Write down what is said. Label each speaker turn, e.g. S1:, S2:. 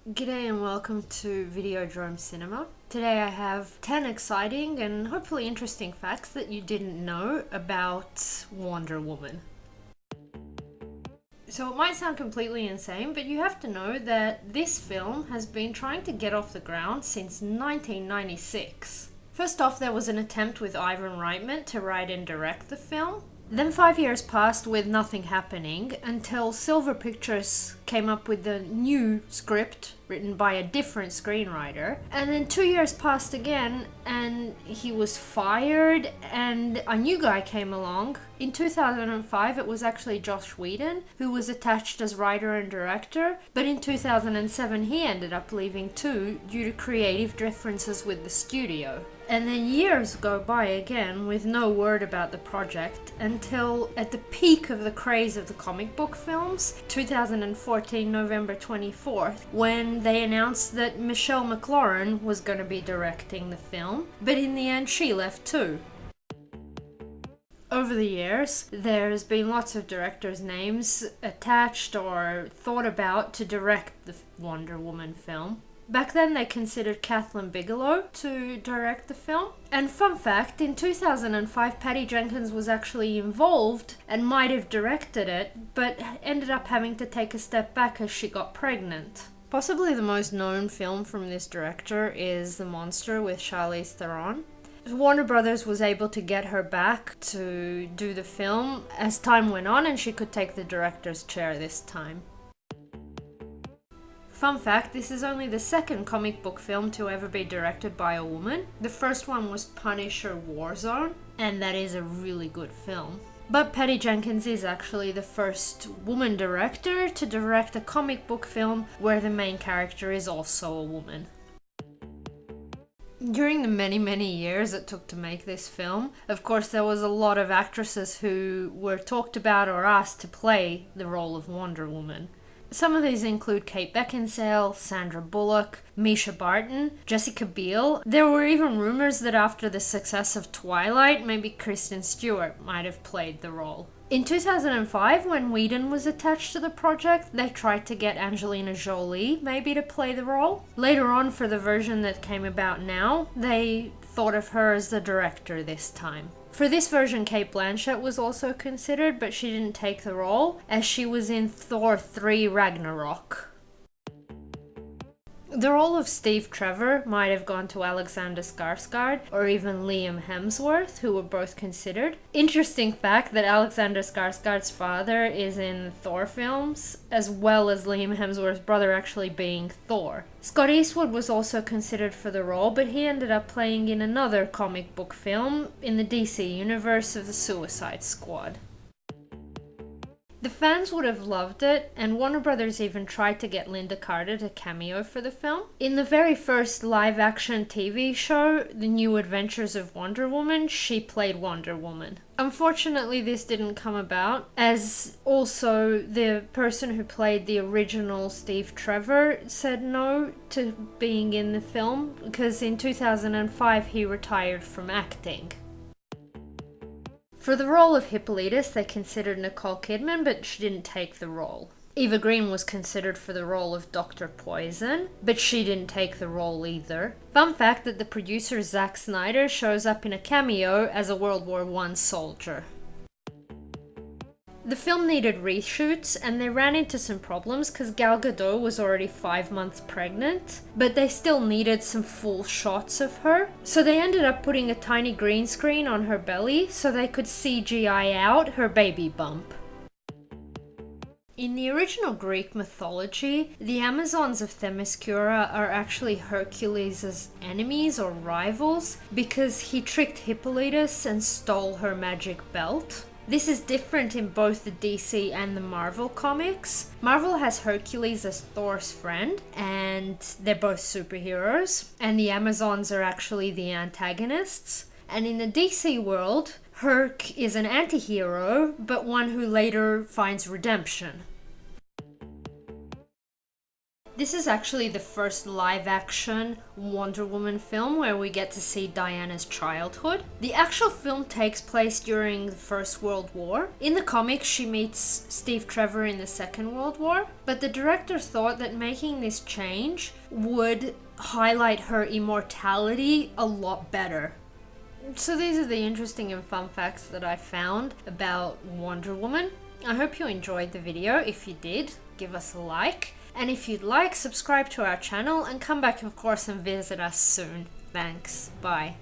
S1: G'day and welcome to Videodrome Cinema. Today I have 10 exciting and hopefully interesting facts that you didn't know about Wonder Woman. So it might sound completely insane, but you have to know that this film has been trying to get off the ground since 1996. First off, there was an attempt with Ivan Reitman to write and direct the film. Then 5 years passed with nothing happening until Silver Pictures came up with a new script written by a different screenwriter. And then 2 years passed again and he was fired and a new guy came along. In 2005 it was actually Joss Whedon who was attached as writer and director, but in 2007 he ended up leaving too due to creative differences with the studio. And then years go by again with no word about the project until at the peak of the craze of the comic book films, 2014 November 24th, when they announced that Michelle McLaurin was going to be directing the film, but in the end she left too. Over the years, there's been lots of directors' names attached or thought about to direct the Wonder Woman film. Back then they considered Kathleen Bigelow to direct the film. And fun fact, in 2005 Patty Jenkins was actually involved and might have directed it, but ended up having to take a step back as she got pregnant. Possibly the most known film from this director is The Monster with Charlize Theron. Warner Brothers was able to get her back to do the film as time went on and she could take the director's chair this time. Fun fact, this is only the second comic book film to ever be directed by a woman. The first one was Punisher Warzone, and that is a really good film. But Patty Jenkins is actually the first woman director to direct a comic book film where the main character is also a woman. During the many years it took to make this film, of course there was a lot of actresses who were talked about or asked to play the role of Wonder Woman. Some of these include Kate Beckinsale, Sandra Bullock, Misha Barton, Jessica Biel. There were even rumors that after the success of Twilight, maybe Kristen Stewart might have played the role. In 2005, when Whedon was attached to the project, they tried to get Angelina Jolie maybe to play the role. Later on, for the version that came about now, they thought of her as the director this time. For this version, Cate Blanchett was also considered, but she didn't take the role, as she was in Thor 3 Ragnarok. The role of Steve Trevor might have gone to Alexander Skarsgård or even Liam Hemsworth, who were both considered. Interesting fact that Alexander Skarsgård's father is in Thor films, as well as Liam Hemsworth's brother actually being Thor. Scott Eastwood was also considered for the role, but he ended up playing in another comic book film in the DC universe of the Suicide Squad. The fans would have loved it, and Warner Brothers even tried to get Linda Carter to cameo for the film. In the very first live-action TV show, The New Adventures of Wonder Woman, she played Wonder Woman. Unfortunately, this didn't come about, as also the person who played the original Steve Trevor said no to being in the film, because in 2005 he retired from acting. For the role of Hippolytus, they considered Nicole Kidman, but she didn't take the role. Eva Green was considered for the role of Dr. Poison, but she didn't take the role either. Fun fact that the producer Zack Snyder shows up in a cameo as a World War I soldier. The film needed reshoots and they ran into some problems because Gal Gadot was already 5 months pregnant, but they still needed some full shots of her. So they ended up putting a tiny green screen on her belly so they could CGI out her baby bump. In the original Greek mythology, the Amazons of Themyscira are actually Hercules' enemies or rivals because he tricked Hippolytus and stole her magic belt. This is different in both the DC and the Marvel comics. Marvel has Hercules as Thor's friend, and they're both superheroes, and the Amazons are actually the antagonists. And in the DC world, Herc is an anti-hero, but one who later finds redemption. This is actually the first live-action Wonder Woman film where we get to see Diana's childhood. The actual film takes place during the First World War. In the comics, she meets Steve Trevor in the Second World War, but the director thought that making this change would highlight her immortality a lot better. So these are the interesting and fun facts that I found about Wonder Woman. I hope you enjoyed the video. If you did, give us a like. And if you'd like, subscribe to our channel and come back, of course, and visit us soon. Thanks. Bye.